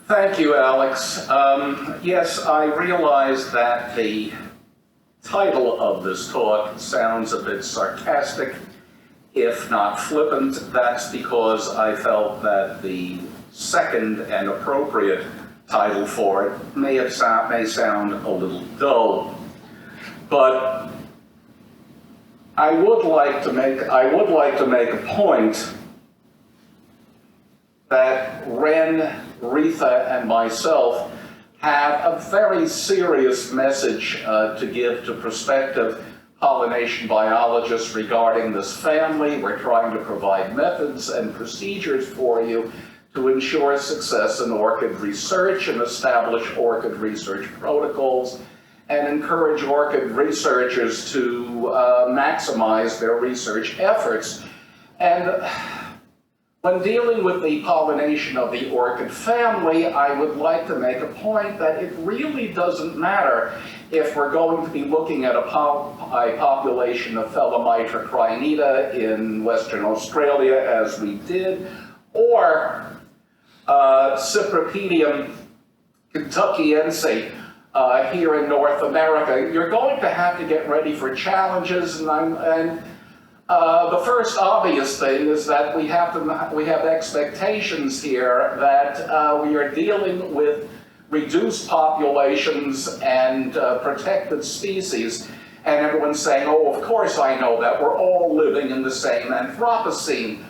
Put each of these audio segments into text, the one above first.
Thank you, Alex. Yes, I realize that the title of this talk sounds a bit sarcastic, if not flippant. That's because I felt that the second and appropriate title for it may sound a little dull. But I would like to make a point that Ren, Retha, and myself have a very serious message to give to prospective pollination biologists regarding this family. We're trying to provide methods and procedures for you to ensure success in orchid research and establish orchid research protocols and encourage orchid researchers to maximize their research efforts. And when dealing with the pollination of the orchid family, I would like to make a point that it really doesn't matter if we're going to be looking at a population of Philomitra crinita in Western Australia, as we did, or Cypripedium kentuckiense here in North America. You're going to have to get ready for challenges, and the first obvious thing is that we have expectations here that we are dealing with reduced populations and protected species, and everyone's saying, oh, of course I know that, we're all living in the same Anthropocene.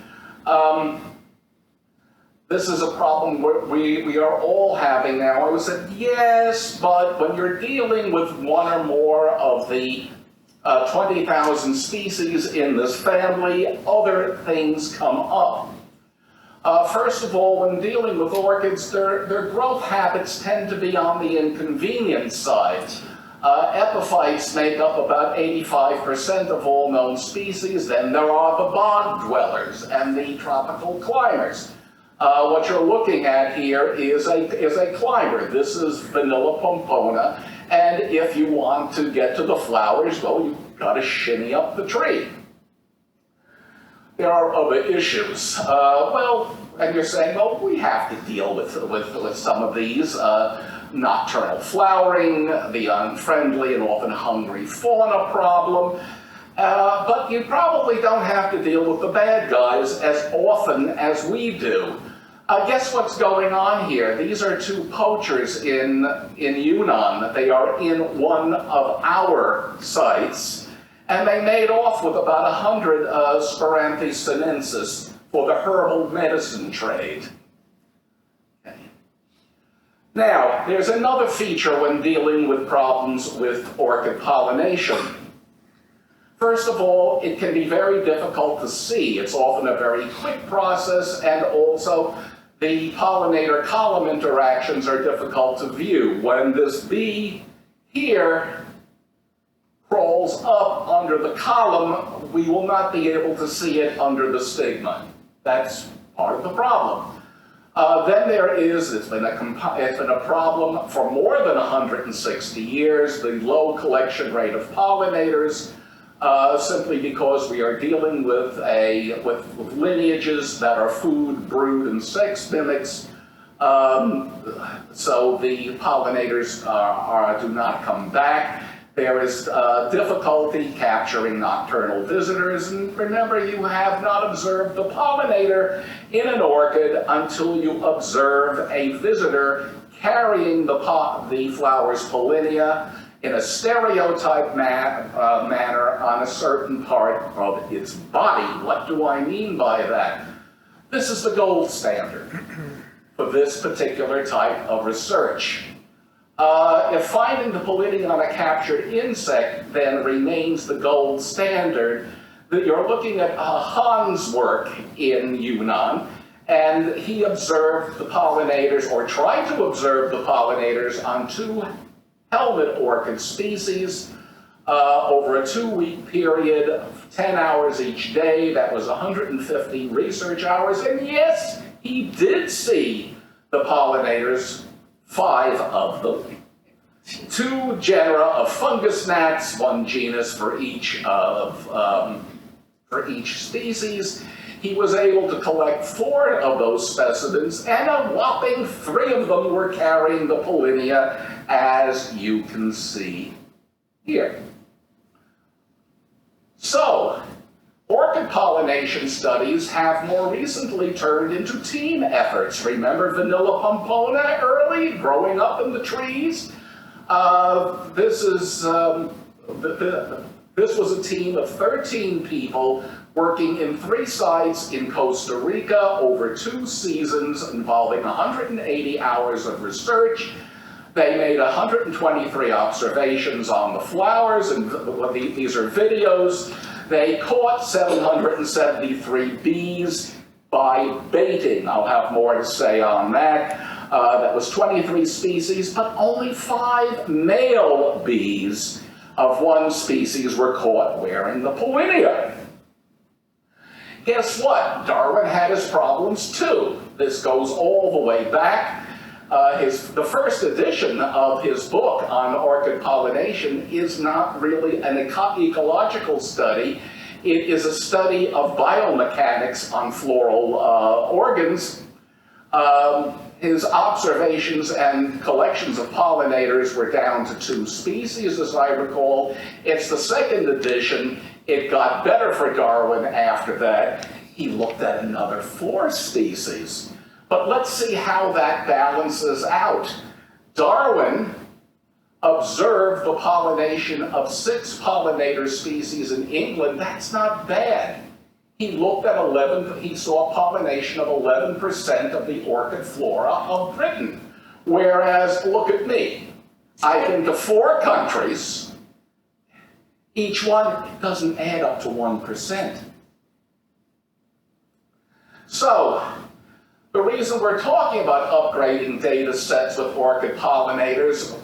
This is a problem we are all having now. I was said, yes, but when you're dealing with one or more of the 20,000 species in this family, other things come up. First of all, when dealing with orchids, their growth habits tend to be on the inconvenient side. Epiphytes make up about 85% of all known species. Then there are the bog dwellers and the tropical climbers. What you're looking at here is a climber. This is Vanilla pompona. And if you want to get to the flowers, well, you've got to shimmy up the tree. There are other issues. And you're saying, well, we have to deal with some of these. Nocturnal flowering, the unfriendly and often hungry fauna problem. But you probably don't have to deal with the bad guys as often as we do. Guess what's going on here? These are two poachers in Yunnan. They are in one of our sites, and they made off with about 100 Spiranthes sinensis for the herbal medicine trade. Okay. Now, there's another feature when dealing with problems with orchid pollination. First of all, it can be very difficult to see. It's often a very quick process, and also the pollinator-column interactions are difficult to view. When this bee here crawls up under the column, we will not be able to see it under the stigma. That's part of the problem. Then there is, it's been a problem for more than 160 years, the low collection rate of pollinators, simply because we are dealing with lineages that are food, brood, and sex mimics. So the pollinators do not come back. There is difficulty capturing nocturnal visitors, and remember, you have not observed the pollinator in an orchid until you observe a visitor carrying the flower's pollinia in a stereotyped manner on a certain part of its body. What do I mean by that? This is the gold standard for this particular type of research. If finding the pollinia on a captured insect then remains the gold standard, that you're looking at Han's work in Yunnan, and he observed the pollinators, or tried to observe the pollinators, on 2 helmet orchid species over a 2-week period of 10 hours each day. That was 150 research hours, and yes, he did see the pollinators, 5 of them. 2 genera of fungus gnats, 1 genus for each species. He was able to collect 4 of those specimens, and a whopping 3 of them were carrying the pollinia, as you can see here. So, orchid pollination studies have more recently turned into team efforts. Remember Vanilla Pompona early, growing up in the trees? This was a team of 13 people working in 3 sites in Costa Rica over 2 seasons, involving 180 hours of research. They made 123 observations on the flowers, and these are videos. They caught 773 bees by baiting. I'll have more to say on that. That was 23 species, but only 5 male bees of 1 species were caught wearing the pollinia. Guess what? Darwin had his problems too. This goes all the way back. The first edition of his book on orchid pollination is not really an ecological study. It is a study of biomechanics on floral organs. His observations and collections of pollinators were down to 2 species, as I recall. It's the second edition. It got better for Darwin after that. He looked at another 4 species. But let's see how that balances out. Darwin observed the pollination of 6 pollinator species in England. That's not bad. He looked at he saw pollination of 11% of the orchid flora of Britain. Whereas, look at me. I've been to 4 countries. Each one doesn't add up to 1%. So, the reason we're talking about upgrading data sets with orchid pollinators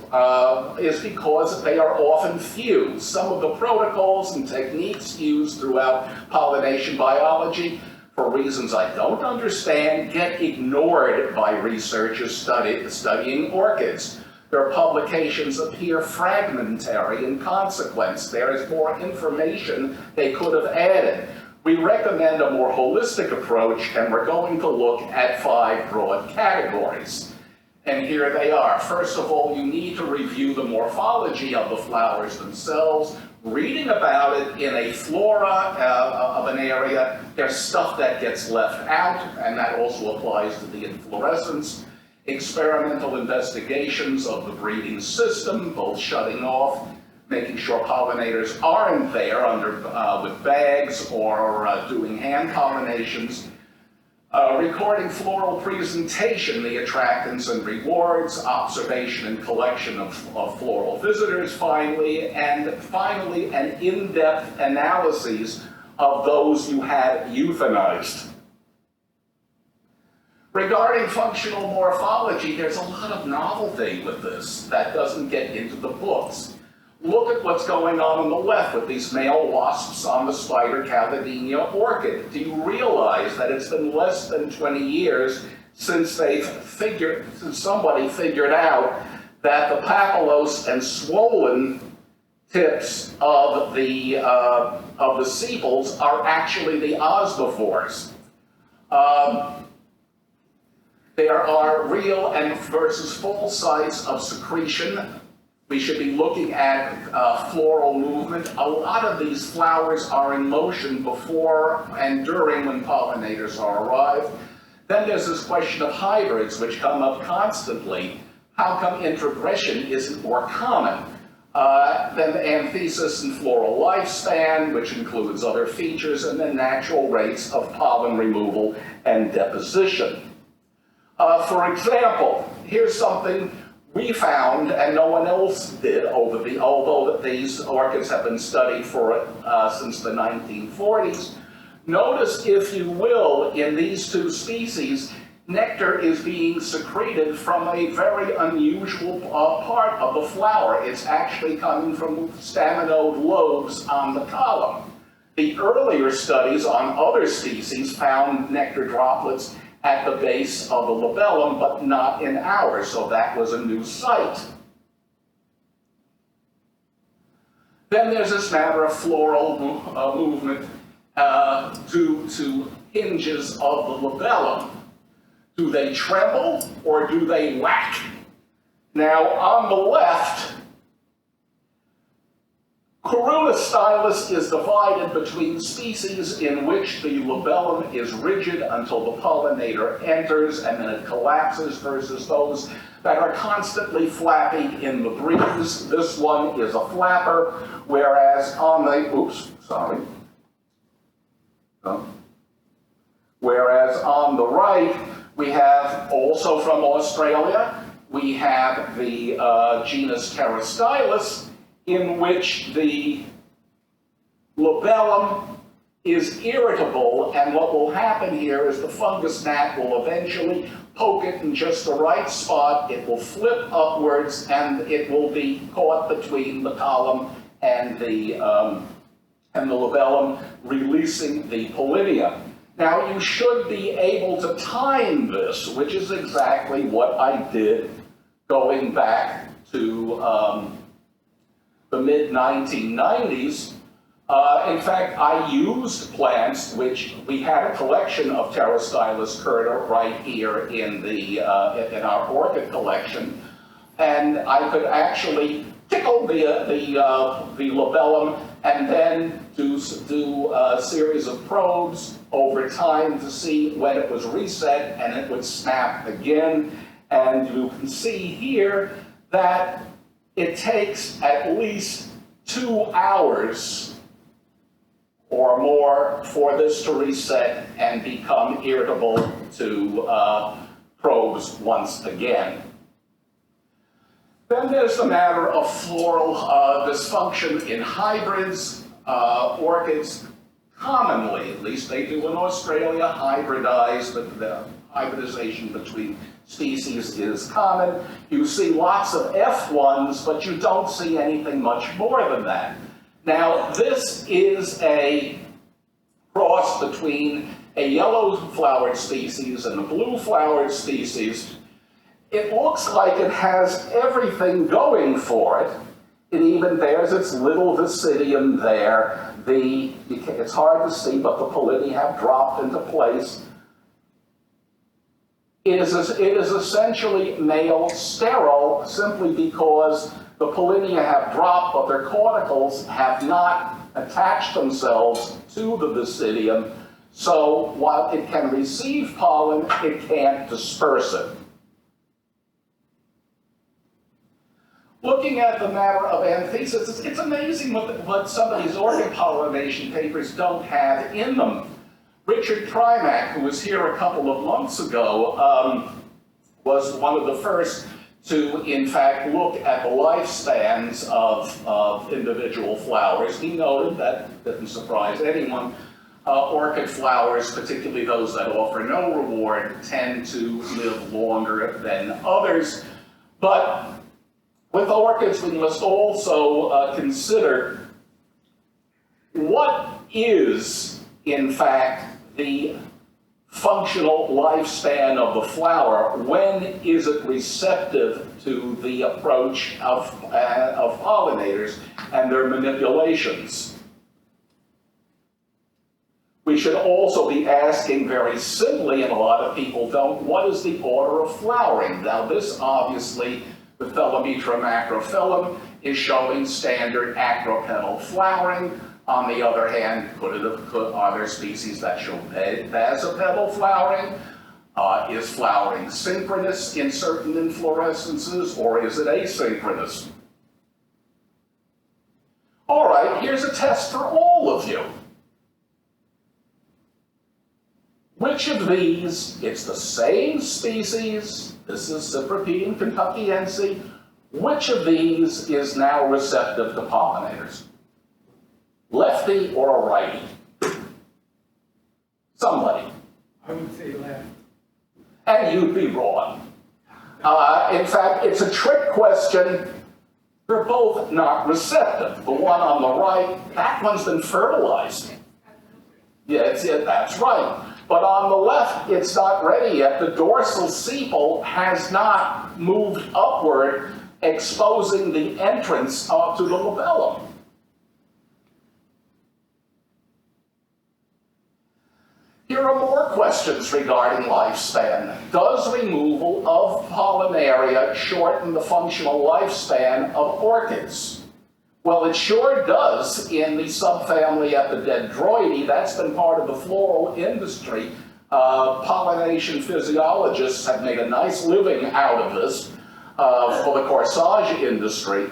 is because they are often fused. Some of the protocols and techniques used throughout pollination biology, for reasons I don't understand, get ignored by researchers studying orchids. Their publications appear fragmentary in consequence. There is more information they could have added. We recommend a more holistic approach, and we're going to look at 5 broad categories. And here they are. First of all, you need to review the morphology of the flowers themselves. Reading about it in a flora of an area, there's stuff that gets left out, and that also applies to the inflorescence. Experimental investigations of the breeding system, both shutting off, making sure pollinators aren't there with bags or doing hand pollinations. Recording floral presentation, the attractants and rewards, observation and collection of floral visitors, finally, and finally an in-depth analysis of those you had euthanized. Regarding functional morphology, there's a lot of novelty with this that doesn't get into the books. Look at what's going on the left with these male wasps on the spider Caladinia orchid. Do you realize that it's been less than 20 years since somebody figured out that the papillose and swollen tips of the sepals are actually the osmophores. There are real and versus false sites of secretion. We should be looking at floral movement. A lot of these flowers are in motion before and during when pollinators are arrived. Then there's this question of hybrids, which come up constantly. How come introgression isn't more common? Then the anthesis and floral lifespan, which includes other features, and then natural rates of pollen removal and deposition. For example, here's something we found, and no one else did, although these orchids have been studied since the 1940s. Notice, if you will, in these 2 species, nectar is being secreted from a very unusual part of the flower. It's actually coming from staminode lobes on the column. The earlier studies on other species found nectar droplets at the base of the labellum, but not in ours, so that was a new site. Then there's this matter of floral movement due to hinges of the labellum. Do they tremble or do they whack? Now, on the left, Corona stylus is divided between species in which the labellum is rigid until the pollinator enters and then it collapses versus those that are constantly flapping in the breeze. This one is a flapper, whereas on the, whereas on the right, we have, also from Australia, we have the genus Pterostylus, in which the labellum is irritable, and what will happen here is the fungus gnat will eventually poke it in just the right spot, it will flip upwards, and it will be caught between the column and the labellum, releasing the pollinia. Now, you should be able to time this, which is exactly what I did going back to the mid-1990s. In fact, I used plants, which we had a collection of Pterostylus curta right here in in our orchid collection, and I could actually tickle the labellum and then do a series of probes over time to see when it was reset, and it would snap again. And you can see here that it takes at least 2 hours or more for this to reset and become irritable to probes once again. Then there's the matter of floral dysfunction in hybrids. Orchids commonly, at least they do in Australia, hybridize, but the hybridization between species is common. You see lots of F1s, but you don't see anything much more than that. Now, this is a cross between a yellow-flowered species and a blue-flowered species. It looks like it has everything going for it. It even bears its little visidium there. It's hard to see, but the pollinia have dropped into place. It is essentially male sterile simply because the pollinia have dropped, but their corticals have not attached themselves to the visidium. So while it can receive pollen, it can't disperse it. Looking at the matter of anthesis, it's amazing what some of these orchid pollination papers don't have in them. Richard Primack, who was here a couple of months ago, was one of the first to, in fact, look at the lifespans of individual flowers. He noted, that didn't surprise anyone, orchid flowers, particularly those that offer no reward, tend to live longer than others. But with orchids, we must also consider what is, in fact, the functional lifespan of the flower. When is it receptive to the approach of pollinators and their manipulations? We should also be asking very simply, and a lot of people don't, what is the order of flowering? Now, this obviously, the Phyllometra macrophyllum is showing standard acropetal flowering. On the other hand, are there species that show basopetal flowering? Is flowering synchronous in certain inflorescences, or is it asynchronous? All right, here's a test for all of you. Which of these, it's the same species, this is Cypripedium kentuckiense, which of these is now receptive to pollinators? Lefty or a righty? Somebody. I would say left. And you'd be wrong. In fact, it's a trick question. They're both not receptive. The one on the right, that one's been fertilized. Yeah, that's right. But on the left, it's not ready yet. The dorsal sepal has not moved upward, exposing the entrance to the labellum. Here are more questions regarding lifespan. Does removal of pollinaria shorten the functional lifespan of orchids? Well, it sure does in the subfamily Epidendroideae. That's been part of the floral industry. Pollination physiologists have made a nice living out of this for the corsage industry.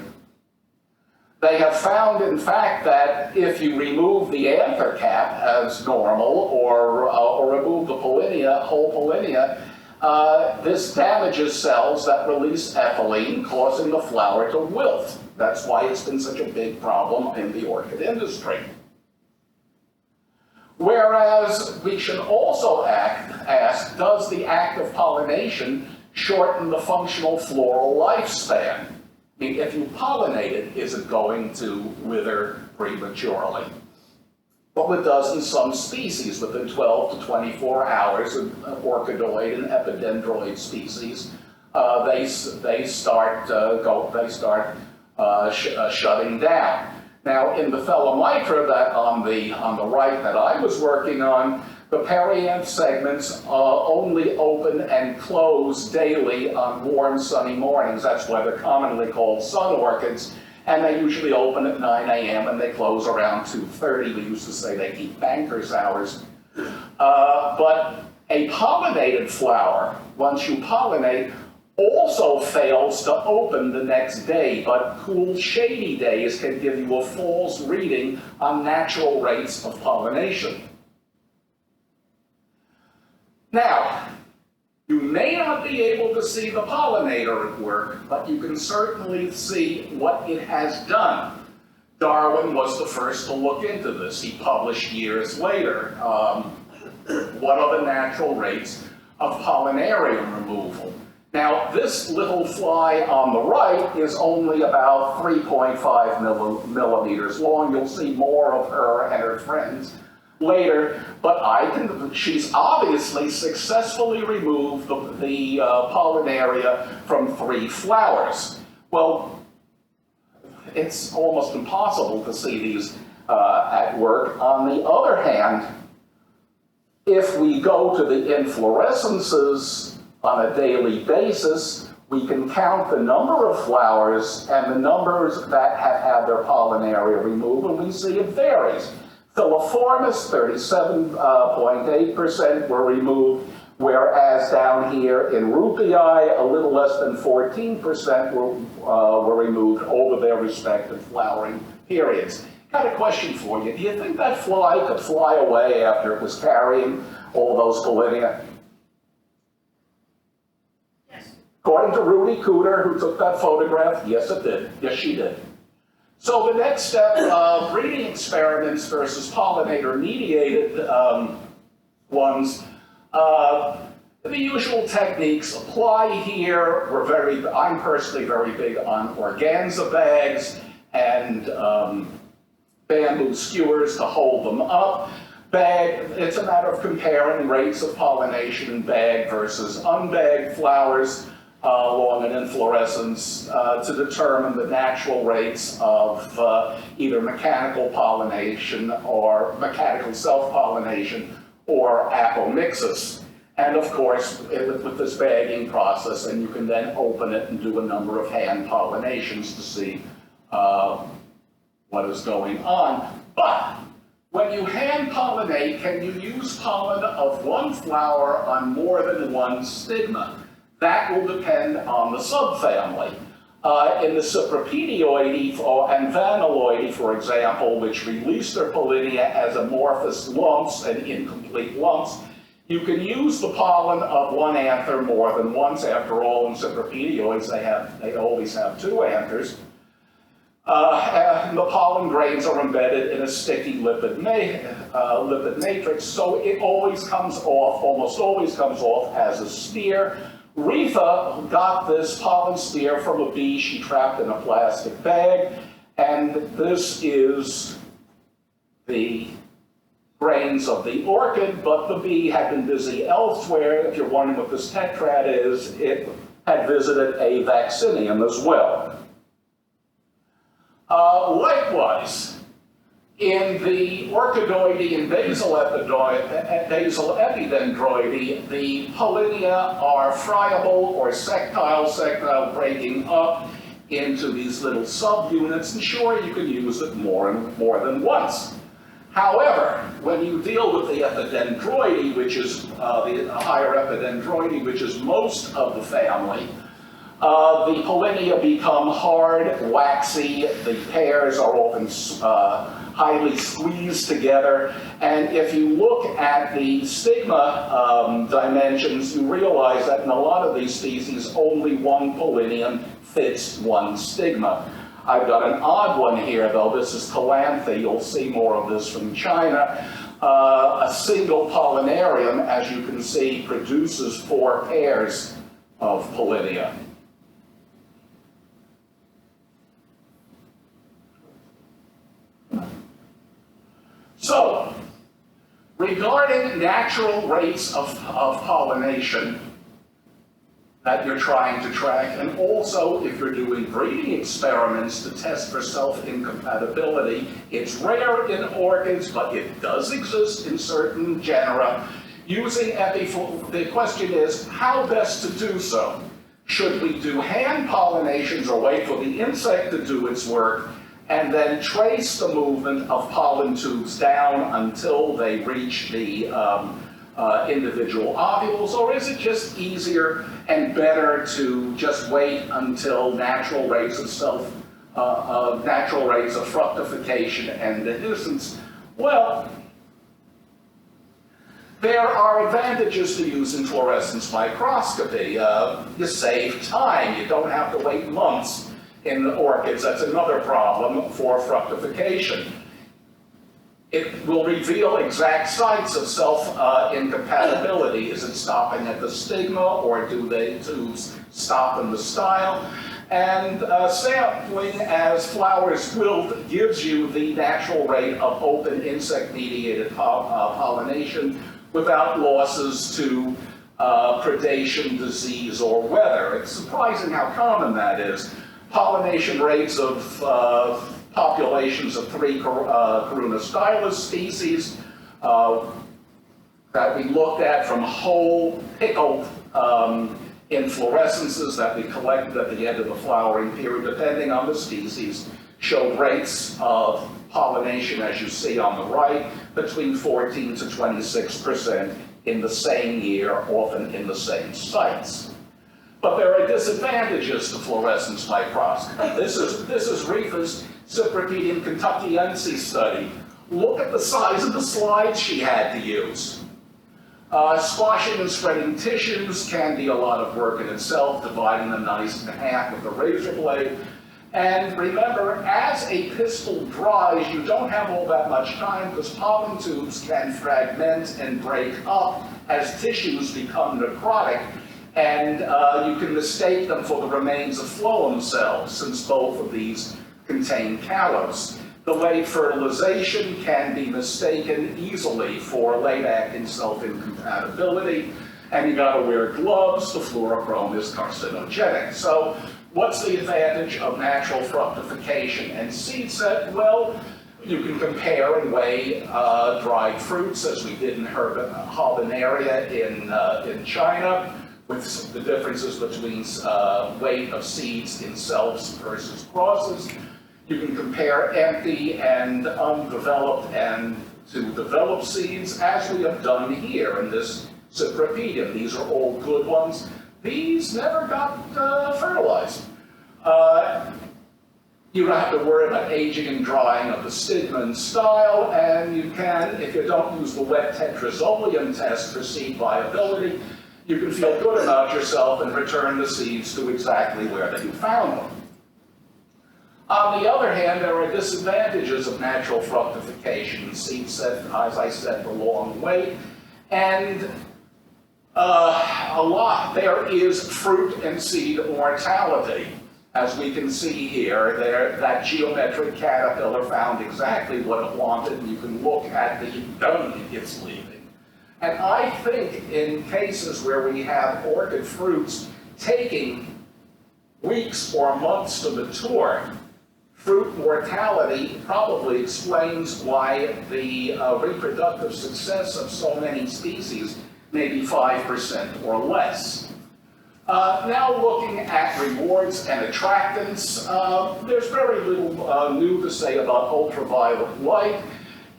They have found, in fact, that if you remove the anther cap as normal or remove the pollinia, whole pollinia, this damages cells that release ethylene, causing the flower to wilt. That's why it's been such a big problem in the orchid industry. Whereas we should also ask, does the act of pollination shorten the functional floral lifespan? I mean, if you pollinate it, is it going to wither prematurely? Well, it does in some species within 12 to 24 hours. Orchidoid and epidendroid species, they start shutting down. Now, in the Philomitra, that on the right that I was working on, the perianth segments only open and close daily on warm, sunny mornings. That's why they're commonly called sun orchids. And they usually open at 9 a.m. and they close around 2:30. We used to say they keep banker's hours. But a pollinated flower, once you pollinate, also fails to open the next day, but cool, shady days can give you a false reading on natural rates of pollination. Now, you may not be able to see the pollinator at work, but you can certainly see what it has done. Darwin was the first to look into this. He published years later what are the natural rates of Pollinarium removal. Now, this little fly on the right is only about 3.5 millimeters long. You'll see more of her and her friends later, but she's obviously successfully removed the Pollinaria from 3 flowers. Well, it's almost impossible to see these at work. On the other hand, if we go to the inflorescences on a daily basis, we can count the number of flowers and the numbers that have had their Pollinaria removed, and we see it varies. Filiformis, 37.8% were removed, whereas down here in Rupii, a little less than 14% were removed over their respective flowering periods. Got a question for you. Do you think that fly could fly away after it was carrying all those pollinia? Yes. According to Rudy Cooter, who took that photograph, yes it did. Yes, she did. So the next step of breeding experiments versus pollinator-mediated ones, the usual techniques apply here. I'm personally very big on organza bags and bamboo skewers to hold them up. It's a matter of comparing rates of pollination in bag versus unbagged flowers along an inflorescence to determine the natural rates of either mechanical pollination or mechanical self-pollination or apomixis. And of course, with this bagging process, and you can then open it and do a number of hand pollinations to see what is going on. But when you hand pollinate, can you use pollen of one flower on more than one stigma? That will depend on the subfamily. In the Cypripedioideae and Vanilloideae, for example, which release their pollinia as amorphous lumps and incomplete lumps, you can use the pollen of one anther more than once. After all, in Cypripedioids, they always have 2 anthers. And the pollen grains are embedded in a sticky lipid matrix, so it almost always comes off as a spear. Retha got this pollen spear from a bee she trapped in a plastic bag, and this is the grains of the orchid, but the bee had been busy elsewhere. If you're wondering what this tetrad is, it had visited a vaccinium as well. Likewise, In the orchidoidy and basal epidendroidy, the pollinia are friable or sectile breaking up into these little subunits, and sure, you can use it more than once. However, when you deal with the epidendroidy, which is the higher epidendroidy, which is most of the family, the pollinia become hard, waxy, the pairs are often highly squeezed together, and if you look at the stigma dimensions, you realize that in a lot of these species, only one pollinium fits one stigma. I've got an odd one here, though. This is Calanthe. You'll see more of this from China. A single Pollinarium, as you can see, produces 4 pairs of pollinia. So, regarding natural rates of pollination that you're trying to track, and also if you're doing breeding experiments to test for self-incompatibility, it's rare in orchids, but it does exist in certain genera. Using the question is, how best to do so? Should we do hand pollinations or wait for the insect to do its work, and then trace the movement of pollen tubes down until they reach the individual ovules, or is it just easier and better to just wait until natural rates of fructification and dehiscence? Well, there are advantages to using fluorescence microscopy. You save time. You don't have to wait months in the orchids. That's another problem for fructification. It will reveal exact sites of self-incompatibility. Is it stopping at the stigma, or do the tubes stop in the style? And sampling as flowers wilt gives you the natural rate of open insect-mediated pollination without losses to predation, disease, or weather. It's surprising how common that is. Pollination rates of populations of 3 Coruna stylus species that we looked at from whole pickled inflorescences that we collected at the end of the flowering period, depending on the species, showed rates of pollination, as you see on the right, between 14 to 26% in the same year, often in the same sites. But there are disadvantages to fluorescence microscopy. This is Retha's Cypripedium kentuckiensis study. Look at the size of the slides she had to use. Squashing and spreading tissues can be a lot of work in itself, dividing them nice in half with a razor blade. And remember, as a pistil dries, you don't have all that much time because pollen tubes can fragment and break up as tissues become necrotic. And you can mistake them for the remains of phloem cells, since both of these contain callus. Delayed fertilization can be mistaken easily for late-acting self-incompatibility, and you gotta wear gloves. The fluorochrome is carcinogenic. So what's the advantage of natural fructification and seed set? Well, you can compare and weigh dried fruits, as we did in Hybridization in China, with the differences between weight of seeds in selves versus crosses. You can compare empty and undeveloped and to developed seeds, as we have done here in this Cypripedium. These are all good ones. These never got fertilized. You don't have to worry about aging and drying of the stigma and style, and you can, if you don't use the wet tetrazolium test for seed viability, you can feel good about yourself and return the seeds to exactly where you found them. On the other hand, there are disadvantages of natural fructification. Seed set, as I said, the long wait, and there is fruit and seed mortality. As we can see here, that geometric caterpillar found exactly what it wanted, and you can look at the dung it's leaving. And I think in cases where we have orchid fruits taking weeks or months to mature, fruit mortality probably explains why the reproductive success of so many species may be 5% or less. Now looking at rewards and attractants, there's very little new to say about ultraviolet light,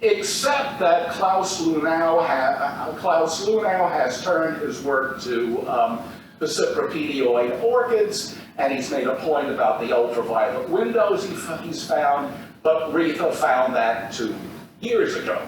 except that Klaus Luhnow has turned his work to the cypripedioid orchids, and he's made a point about the ultraviolet windows he's found, but Retha found that 2 years ago.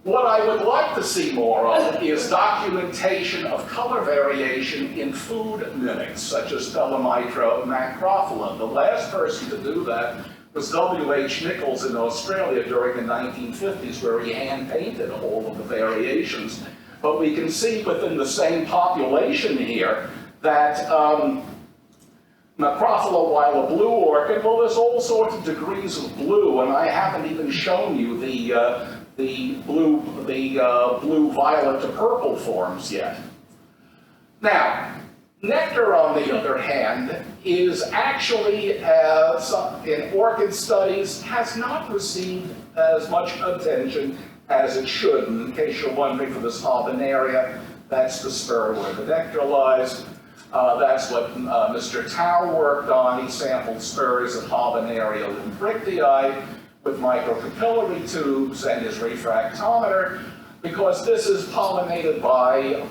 What I would like to see more of is documentation of color variation in food mimics, such as Thelomitra macrophylla. The last person to do that was W.H. Nichols in Australia during the 1950s, where he hand-painted all of the variations. But we can see within the same population here that Macrophylla, while a blue orchid, well, there's all sorts of degrees of blue, and I haven't even shown you the blue violet to purple forms yet. Now, Nectar, on the other hand, is actually, in orchid studies, has not received as much attention as it should. And in case you're wondering, for this Pollinaria, that's the spur where the nectar lies. That's what Mr. Tao worked on. He sampled spurs of Pollinaria limbrictii with microcapillary tubes and his refractometer, because this is pollinated by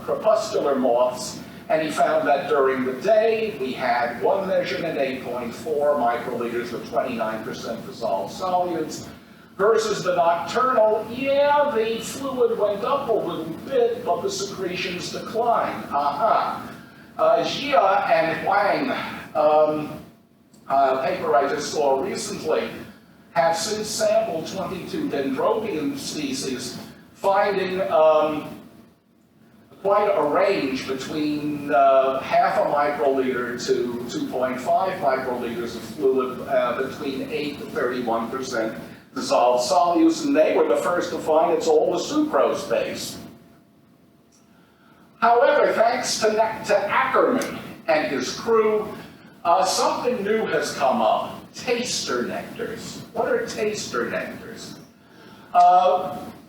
crepuscular moths. And he found that during the day, we had one measurement, 8.4 microliters with 29% dissolved solutes, versus the nocturnal, yeah, the fluid went up a little bit, but the secretions declined. Jia and Wang, paper I just saw recently, have since sampled 22 dendrobium species, finding quite a range between half a microliter to 2.5 microliters of fluid, between 8 to 31% dissolved solutes, and they were the first to find it's all a sucrose base. However, thanks to Ackerman and his crew, something new has come up: taster nectars. What are taster nectars?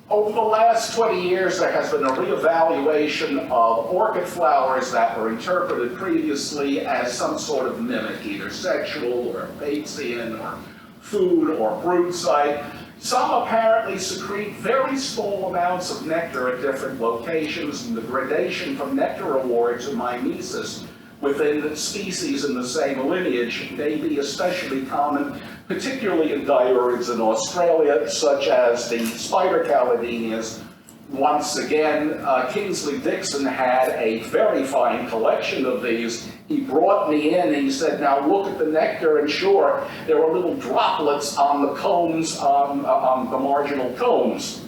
Over the last 20 years, there has been a reevaluation of orchid flowers that were interpreted previously as some sort of mimic, either sexual or Batesian or food or brood site. Some apparently secrete very small amounts of nectar at different locations, and the gradation from nectar award to mimesis within species in the same lineage may be especially common, particularly in diurids in Australia, such as the spider calidinias. Once again, Kingsley Dixon had a very fine collection of these. He brought me in and he said, now look at the nectar, and sure, there were little droplets on the combs, on the marginal combs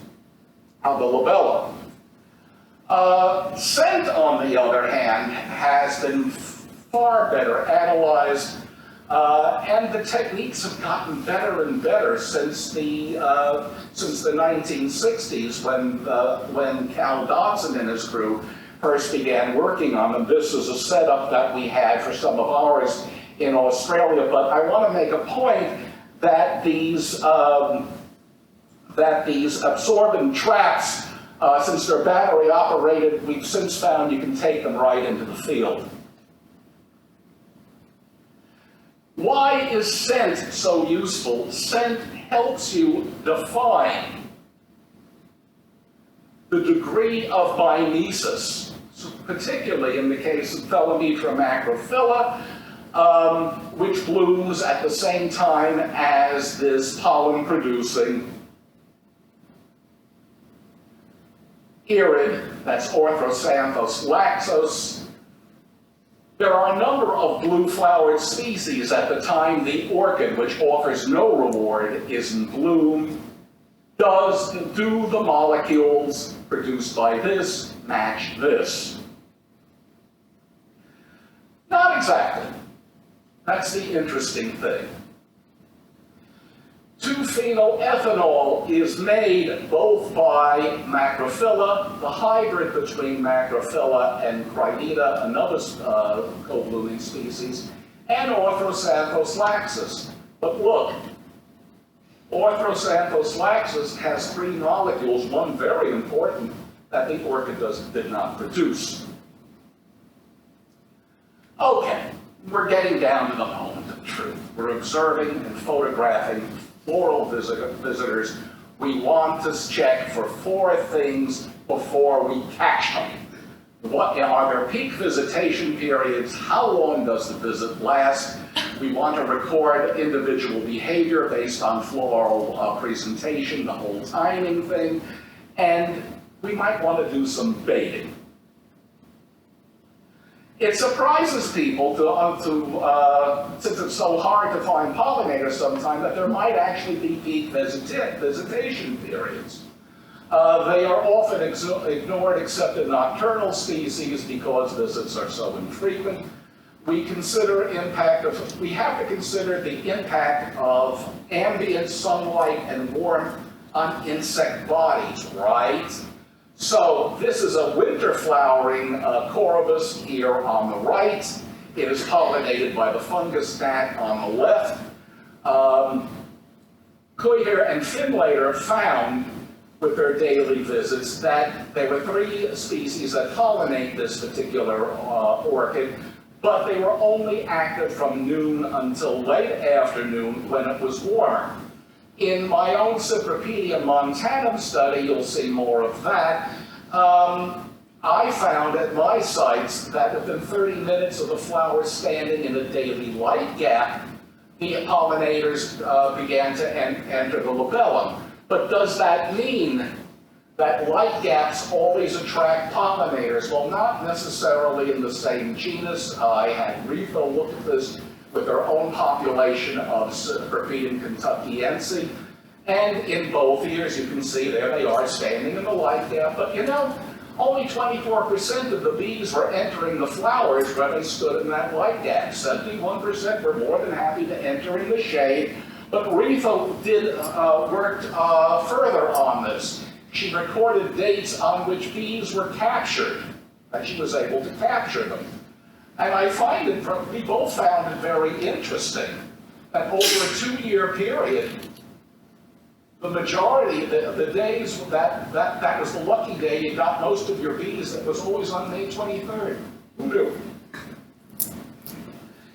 of the labella. Scent, on the other hand, has been far better analyzed, and the techniques have gotten better and better since the 1960s, when Cal Dodson and his crew first began working on them. This is a setup that we had for some of ours in Australia, but I want to make a point that these absorbent traps, since they're battery operated, we've since found you can take them right into the field. Why is scent so useful? Scent helps you define the degree of mimesis, particularly in the case of Thelomitra macrophylla, which blooms at the same time as this pollen-producing irid, that's Orthoxanthus laxus. There are a number of blue-flowered species at the time the orchid, which offers no reward, is in bloom. Do the molecules produced by this match this? Not exactly. That's the interesting thing. 2-phenylethanol is made both by macrophylla, the hybrid between macrophylla and Cridita, another co-blooming species, and Orthoxanthus laxus. But look, Orthoxanthus laxus has 3 molecules, one very important that the orchid did not produce. Okay, we're getting down to the moment of truth. We're observing and photographing floral visitors. We want to check for 4 things before we catch them. What are their peak visitation periods? How long does the visit last? We want to record individual behavior based on floral presentation, the whole timing thing, and we might want to do some baiting. It surprises people since it's so hard to find pollinators sometimes, that there might actually be peak visitation periods. They are often ignored except in nocturnal species because visits are so infrequent. We have to consider the impact of ambient sunlight and warmth on insect bodies, right? So this is a winter flowering corybus here on the right. It is pollinated by the fungus gnat on the left. Kuijer and Findlater found with their daily visits that there were 3 species that pollinate this particular orchid, but they were only active from noon until late afternoon when it was warmer. In my own Cypripedium montanum study, you'll see more of that. I found at my sites that within 30 minutes of the flowers standing in a daily light gap, the pollinators began to enter the labellum. But does that mean that light gaps always attract pollinators? Well, not necessarily in the same genus. I had Retha look at this with their own population of Cypripedium kentuckiense. And in both years, you can see there they are standing in the light gap. But you know, only 24% of the bees were entering the flowers when they stood in that light gap. 71% were more than happy to enter in the shade. But Retha worked further on this. She recorded dates on which bees were captured, and she was able to capture them. And I find it, we both found it very interesting that over a 2-year period, the majority of the days that was the lucky day you got most of your bees, that was always on May 23rd. Who knew?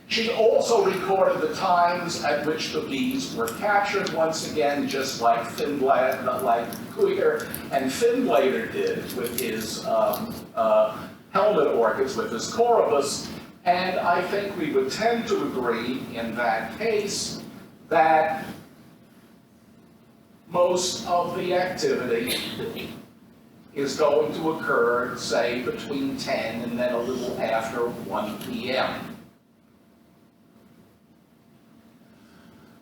She also recorded the times at which the bees were captured, once again, just like Kuijer and Findlater did with his helmet orchids, with his corybus. And I think we would tend to agree in that case that most of the activity is going to occur, say, between 10 and then a little after 1 p.m.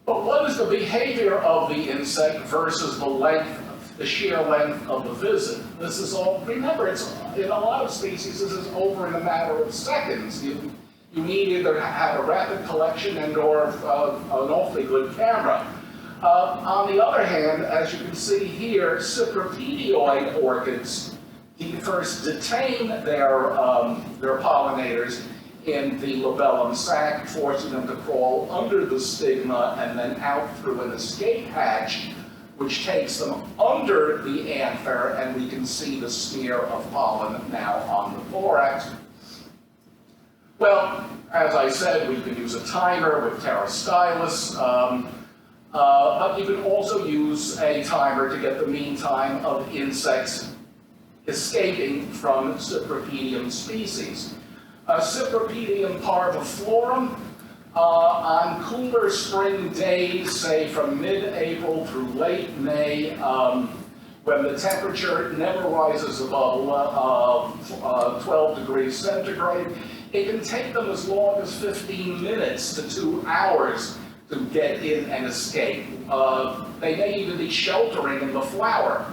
But what is the behavior of the insect versus the length, the sheer length of the visit? This is all, remember, it's in a lot of species, this is over in a matter of seconds. You need either to have a rapid collection and or an awfully good camera. On the other hand, as you can see here, cypripedioid orchids first detain their pollinators in the labellum sac, forcing them to crawl under the stigma and then out through an escape hatch, which takes them under the anther, and we can see the smear of pollen now on the thorax. Well, as I said, we could use a timer with Pterostylus, but you could also use a timer to get the mean time of insects escaping from Cypripedium species. Cypripedium parviflorum, on cooler spring days, say from mid-April through late May, when the temperature never rises above 12 degrees centigrade, it can take them as long as 15 minutes to 2 hours to get in and escape. They may even be sheltering in the flower.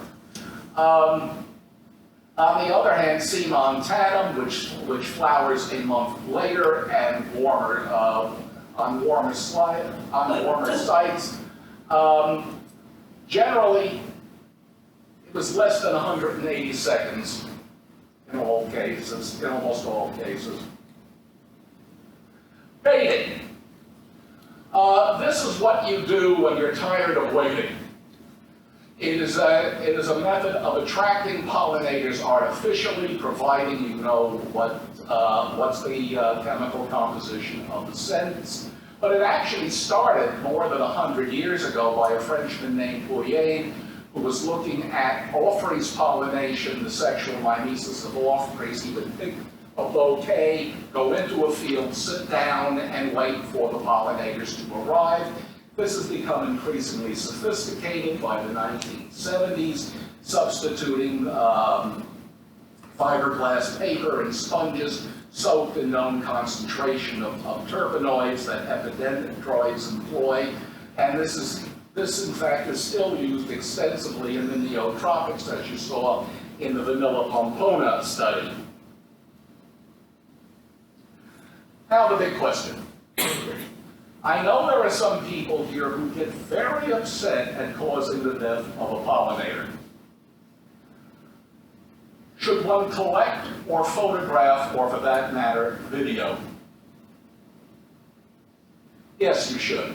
On the other hand, C. montanum, which flowers a month later and warmer, on warmer sites, generally it was less than 180 seconds in all cases, in almost all cases. Baiting. this is what you do when you're tired of waiting. It is a method of attracting pollinators artificially, providing you know what's the chemical composition of the scents. But it actually started more than 100 years ago by a Frenchman named Pollen, who was looking at Orchid's pollination, the sexual mimesis of Orchids. He would pick a bouquet, go into a field, sit down, and wait for the pollinators to arrive. This has become increasingly sophisticated by the 1970s, substituting fiberglass paper and sponges soaked in known concentration of terpenoids that epidendroids employ. And this in fact is still used extensively in the neotropics, as you saw in the vanilla pompona study. Now the big question. I know there are some people here who get very upset at causing the death of a pollinator. Should one collect or photograph, or for that matter, video? Yes, you should.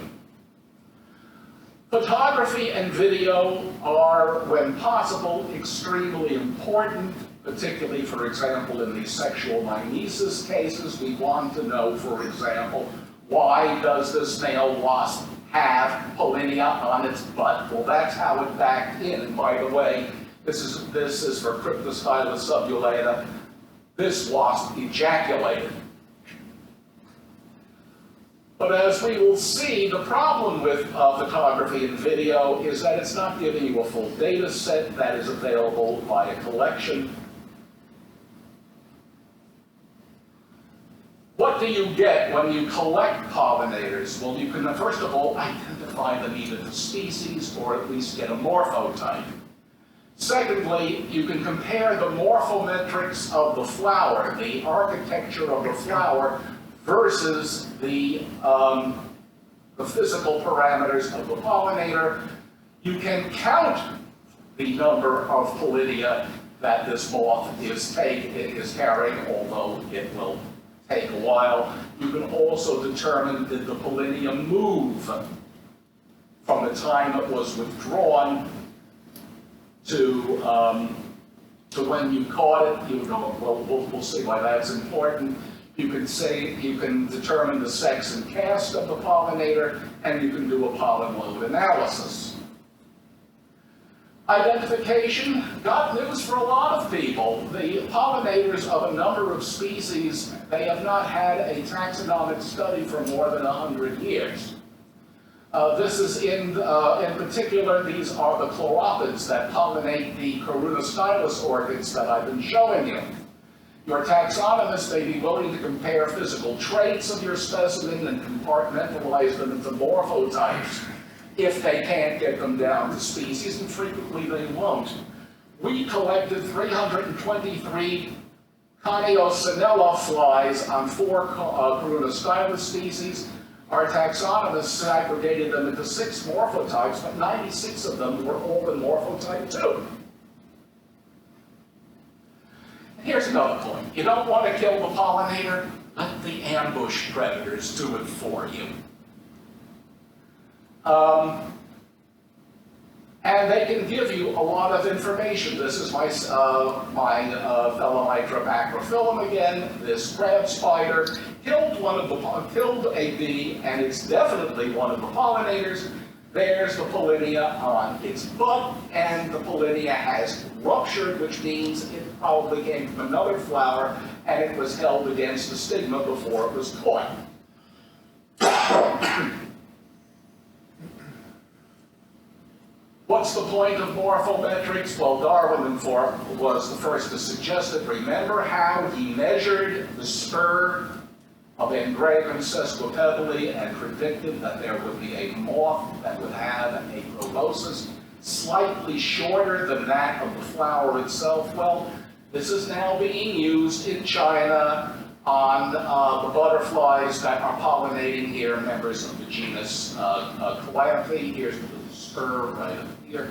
Photography and video are, when possible, extremely important, particularly, for example, in these sexual mimesis cases. We want to know, for example, why does this male wasp have pollinia on its butt? Well, that's how it backed in. And by the way, this is for Cryptostylis subulata. This wasp ejaculated. But as we will see, the problem with photography and video is that it's not giving you a full data set that is available by a collection. What do you get when you collect pollinators? Well, you can, first of all, identify them either the species or at least get a morphotype. Secondly, you can compare the morphometrics of the flower, the architecture of the flower, versus the physical parameters of the pollinator. You can count the number of pollinia that this moth is carrying, although it will take a while. You can also determine did the pollinia move from the time it was withdrawn to when you caught it. You know, well, we'll see why that's important. You can determine the sex and caste of the pollinator, and you can do a pollen load analysis. Identification, got news for a lot of people. The pollinators of a number of species, they have not had a taxonomic study for more than 100 years. This is in particular, these are the chloropids that pollinate the Corunastylus orchids that I've been showing you. Your taxonomist may be willing to compare physical traits of your specimen and compartmentalize them into morphotypes if they can't get them down to species, and frequently they won't. We collected 323 Coniocinella flies on 4 Corunastylus species. Our taxonomists aggregated them into 6 morphotypes, but 96 of them were all in morphotype 2. Here's another point. You don't want to kill the pollinator, let the ambush predators do it for you. And they can give you a lot of information. This is my fellow Micromacrophyllum again. This crab spider killed a bee, and it's definitely one of the pollinators. There's the pollinia on its butt, and the pollinia has ruptured, which means it probably came from another flower, and it was held against the stigma before it was caught. What's the point of morphometrics? Well, Darwin was the first to suggest it. Remember how he measured the spur of Andreum sesquipedale and predicted that there would be a moth that would have a proboscis slightly shorter than that of the flower itself? Well, this is now being used in China on the butterflies that are pollinating here, members of the genus Calanthe. Here's the spur right up here.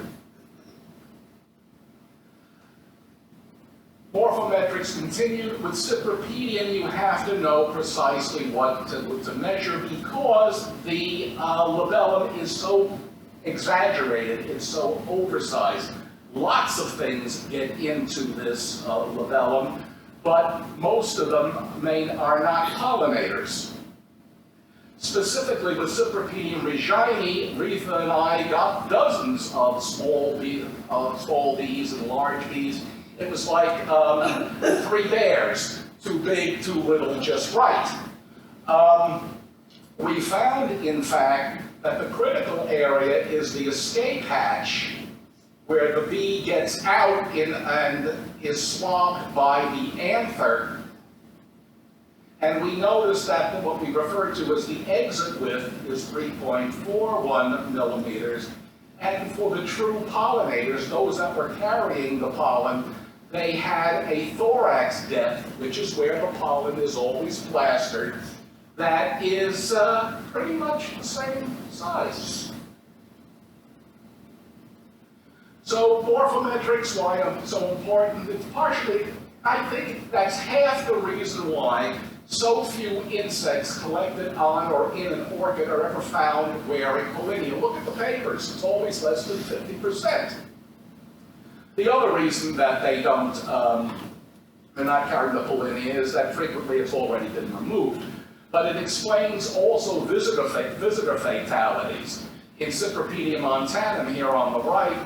Morphometrics continued. With Cypripedium, you have to know precisely what to measure because the labellum is so exaggerated, it's so oversized. Lots of things get into this labellum, but most of them are not pollinators. Specifically with Cypripedium reginae, Retha and I got dozens of small bees and large bees. It was like 3 bears, too big, too little, just right. We found, in fact, that the critical area is the escape hatch, where the bee gets out and is swamped by the anther. And we noticed that what we refer to as the exit width is 3.41 millimeters. And for the true pollinators, those that were carrying the pollen, they had a thorax depth, which is where the pollen is always plastered, that is pretty much the same size. So morphometrics, why so important? It's partially, I think that's half the reason why so few insects collected on or in an orchid are ever found wearing pollinia. Look at the papers, it's always less than 50%. The other reason that they don't, they're not carrying the pollinia is that frequently it's already been removed. But it explains also visitor fatalities. In Cypripedium montanum here on the right,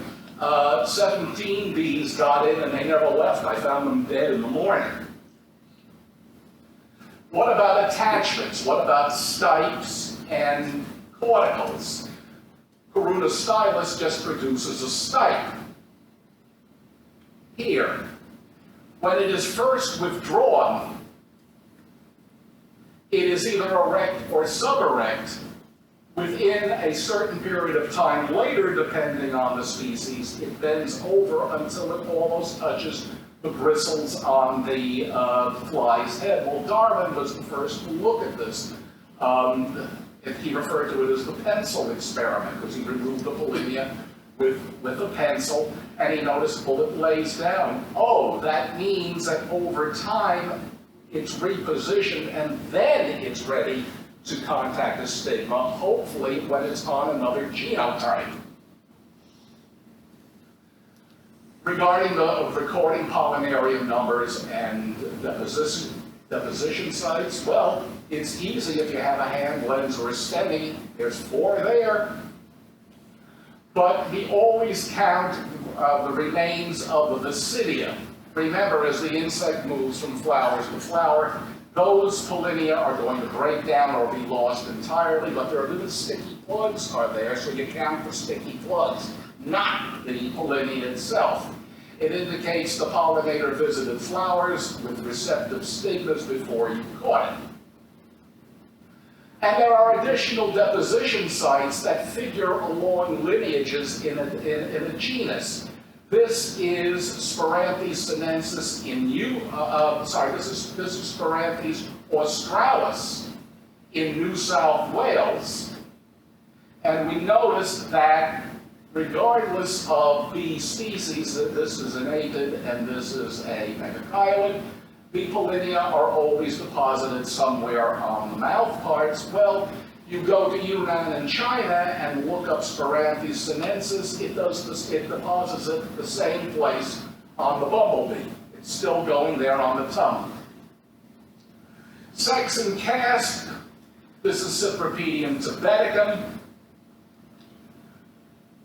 17 bees got in and they never left. I found them dead in the morning. What about attachments? What about stipes and corticals? Coruna stylus just produces a stipe. Here, when it is first withdrawn, it is either erect or suberect. Within a certain period of time later, depending on the species, it bends over until it almost touches the bristles on the fly's head. Well, Darwin was the first to look at this. He referred to it as the pencil experiment, because he removed the pollinia with a pencil, and he noticed, well, it lays down. Oh, that means that over time, it's repositioned, and then it's ready to contact a stigma, hopefully when it's on another genotype. Regarding the recording Pollinarium numbers and deposition sites, well, it's easy if you have a hand lens or a STEMI. There's 4 there. But we always count the remains of the basidia. Remember, as the insect moves from flowers to flower, those pollinia are going to break down or be lost entirely, but their little sticky plugs are there, so you count the sticky plugs, not the pollinia itself. It indicates the pollinator visited flowers with receptive stigmas before you caught it. And there are additional deposition sites that figure along lineages in a genus. This is Spiranthes sinensis in this is Spiranthes australis in New South Wales. And we noticed that regardless of the species, that this is an apid and this is a megachilid, the pollinia are always deposited somewhere on the mouth parts. Well, you go to Yunnan and China and look up Spiranthes sinensis, it deposits it at the same place on the bumblebee. It's still going there on the tongue. Sex and caste, this is Cypripedium tibeticum.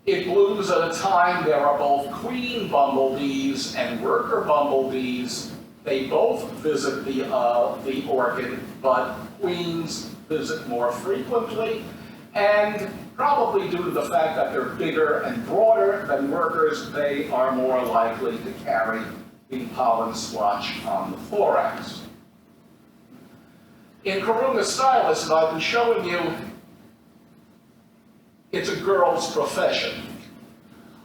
It blooms at a time there are both queen bumblebees and worker bumblebees. They both visit the orchid, but queens visit more frequently, and probably due to the fact that they're bigger and broader than workers, they are more likely to carry the pollen splotch on the thorax. In Coruna stylus, as I've been showing you, it's a girl's profession.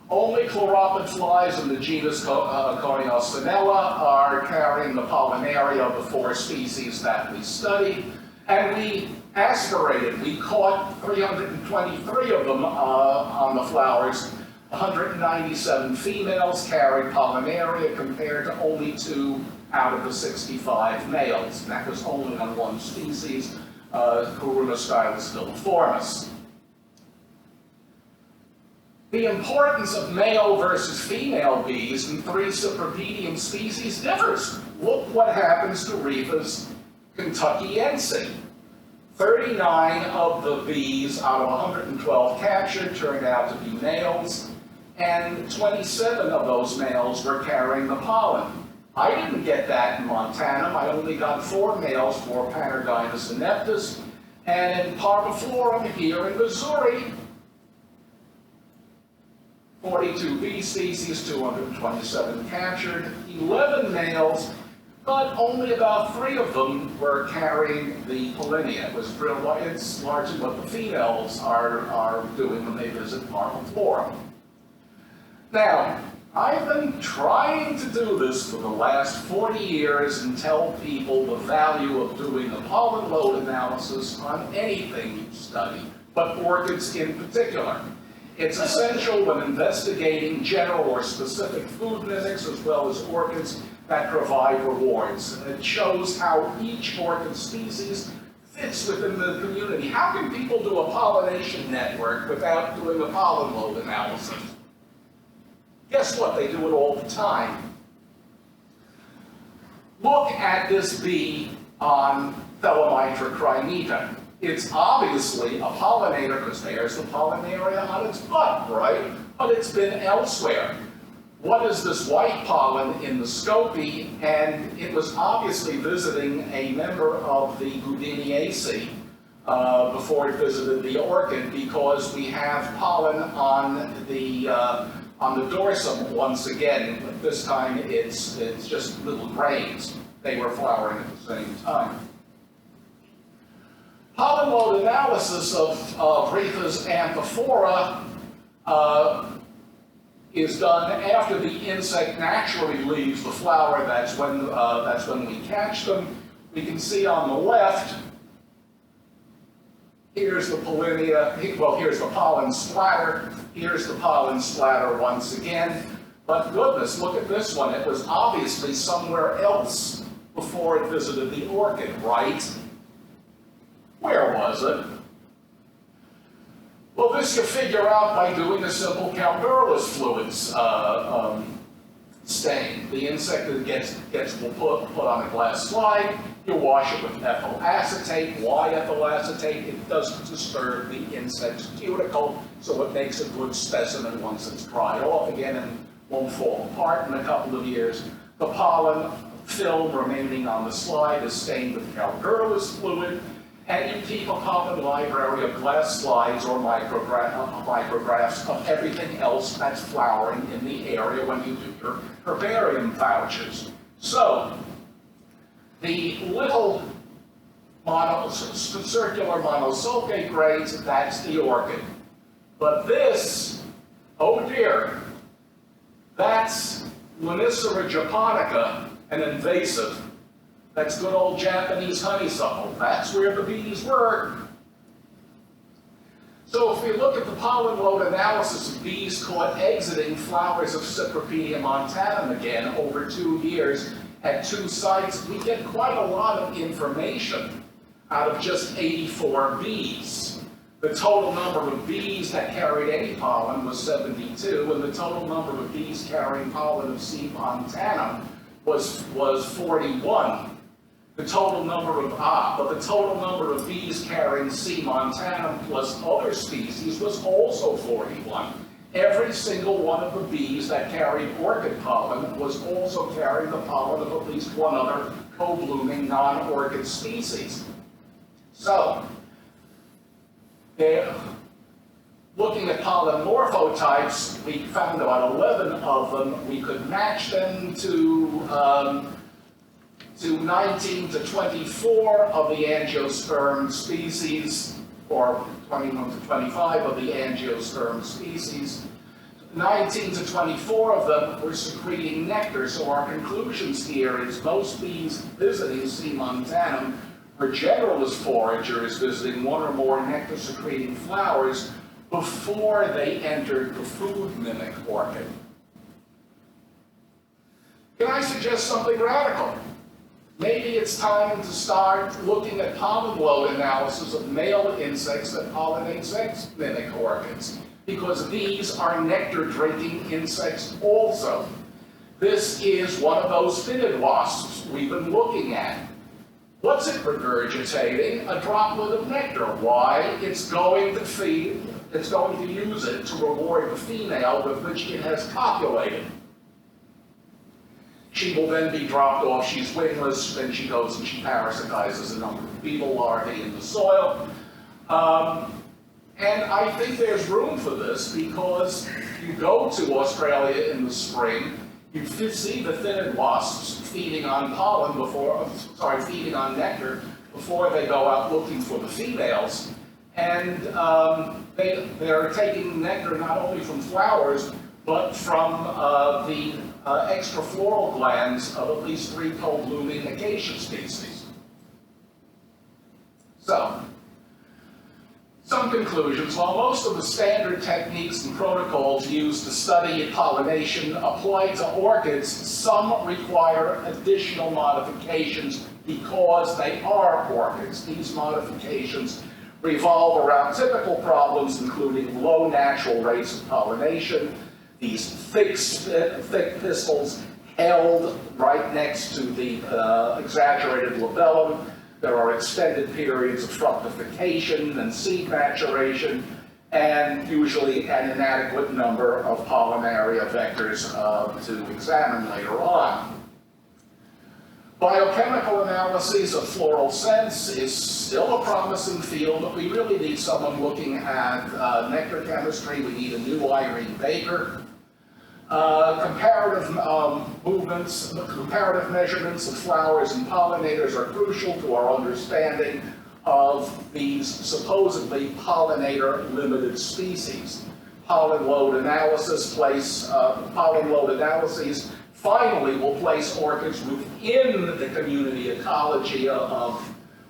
Only chloropid flies in the genus Corneospinella are carrying the Pollinaria of the 4 species that we studied, and we aspirated. We caught 323 of them on the flowers 197 females carried Pollinaria compared to only 2 out of the 65 males. And that was only on one species, Corunostylus filiformis. The importance of male versus female bees in 3 Cypripedium species differs. Look what happens to Retha's Kentuckiense. 39 of the bees out of 112 captured turned out to be males, and 27 of those males were carrying the pollen. I didn't get that in Montana. I only got 4 males for Panargynous ineptus, and in Parviflorum here in Missouri, 42 bee species, 227 captured, 11 males, but only about 3 of them were carrying the pollinia. It's largely what the females are doing when they visit Parviflorum. Now, I've been trying to do this for the last 40 years and tell people the value of doing a pollen load analysis on anything you study, but orchids in particular. It's essential when investigating general or specific food mimics as well as orchids that provide rewards. And it shows how each orchid species fits within the community. How can people do a pollination network without doing a pollen load analysis? Guess what? They do it all the time. Look at this bee on Thelomitra crinita. It's obviously a pollinator because there's the Pollinarium on its butt, right? But it's been elsewhere. What is this white pollen in the scopy? And it was obviously visiting a member of the Houdiniaceae before it visited the orchid, because we have pollen on the dorsum once again, but this time it's just little grains. They were flowering at the same time. Pollen load analysis of Retha's Anthophora is done after the insect naturally leaves the flower. That's when we catch them. We can see on the left, here's the pollinia, well, here's the pollen splatter. Here's the pollen splatter once again. But goodness, look at this one. It was obviously somewhere else before it visited the orchid, right? Where was it? Well, this you figure out by doing a simple calburulus fluids stain. The insect that gets put on a glass slide, you wash it with ethyl acetate. Why ethyl acetate? It doesn't disturb the insect's cuticle, so it makes a good specimen once it's dried off again and won't fall apart in a couple of years. The pollen film remaining on the slide is stained with calburulus fluid, and you keep a common library of glass slides or micrographs of everything else that's flowering in the area when you do your herbarium vouchers. So, the little circular monosulcate grains, that's the orchid. But this, oh dear, that's Lonicera japonica, an invasive. That's good old Japanese honeysuckle. That's where the bees were. So if we look at the pollen load analysis of bees caught exiting flowers of Cypripedium montanum again over 2 years at 2 sites, we get quite a lot of information out of just 84 bees. The total number of bees that carried any pollen was 72, and the total number of bees carrying pollen of C. montanum was 41. The total number of bees carrying C. montanum plus other species was also 41. Every single one of the bees that carried orchid pollen was also carrying the pollen of at least one other co-blooming non-orchid species. So, looking at pollen morphotypes, we found about 11 of them. We could match them to 19 to 24 of the angiosperm species, or 21 to 25 of the angiosperm species. 19 to 24 of them were secreting nectar, so our conclusions here is most bees visiting C. montanum were generalist foragers visiting one or more nectar-secreting flowers before they entered the food mimic orchid. Can I suggest something radical? Maybe it's time to start looking at pollen load analysis of male insects that pollinate sex mimic orchids, because these are nectar-drinking insects also. This is one of those fitted wasps we've been looking at. What's it regurgitating? A droplet of nectar. Why? It's going to use it to reward the female with which it has copulated. She will then be dropped off. She's wingless, then she goes and she parasitizes a number of beetle larvae in the soil. And I think there's room for this, because you go to Australia in the spring, you see the thinid wasps feeding on feeding on nectar before they go out looking for the females. And they're taking nectar not only from flowers, but from the extrafloral glands of at least 3 co-blooming acacia species. So, some conclusions. While most of the standard techniques and protocols used to study pollination apply to orchids, some require additional modifications because they are orchids. These modifications revolve around typical problems, including low natural rates of pollination, these thick pistils held right next to the exaggerated labellum. There are extended periods of fructification and seed maturation, and usually an inadequate number of Pollinaria vectors to examine later on. Biochemical analyses of floral scents is still a promising field, but we really need someone looking at nectar chemistry. We need a new Irene Baker. Comparative comparative measurements of flowers and pollinators are crucial to our understanding of these supposedly pollinator-limited species. Pollen load analyses finally will place orchids within the community ecology of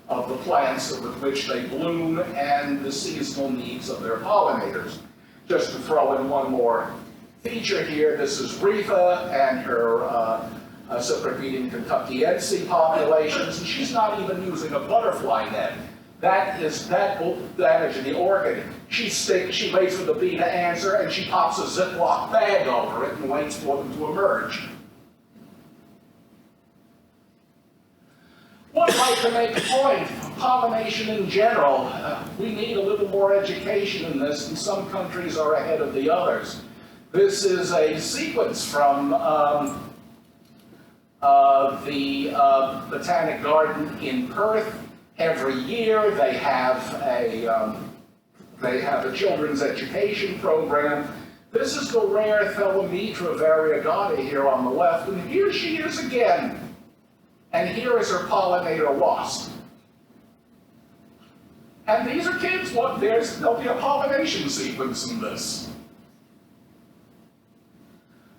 the plants with which they bloom and the seasonal needs of their pollinators. Just to throw in one more feature here, this is Retha and her cypripedium kentuckiense populations, and she's not even using a butterfly net. That will damage the orchid. She waits for the bee to answer, and she pops a Ziploc bag over it and waits for them to emerge. One like to make a point, pollination in general, we need a little more education in this, and some countries are ahead of the others. This is a sequence from the Botanic Garden in Perth. Every year they have a children's education program. This is the rare Thelomitra variegata here on the left, and here she is again. And here is her pollinator wasp. And these are kids. Look, there'll be a pollination sequence in this.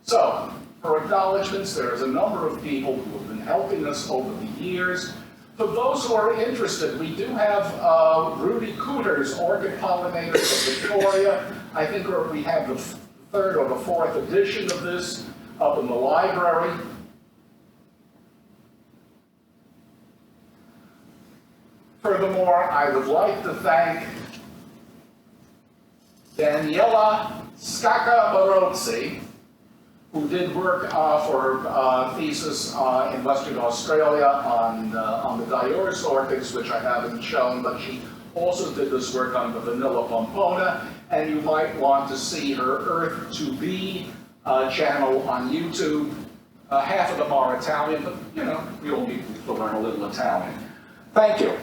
So, for acknowledgments, there is a number of people who have been helping us over the years. For those who are interested, we do have Rudy Cooter's Orchid Pollinators of Victoria. I think we have the 3rd or the 4th edition of this up in the library. Furthermore, I would like to thank Daniela Skaka-Barozzi, who did work for her thesis in Western Australia on the Diurus orchids, which I haven't shown, but she also did this work on the Vanilla pompona, and you might want to see her Earth to Be channel on YouTube. Half of them are Italian, but you know, we all need to learn a little Italian. Thank you.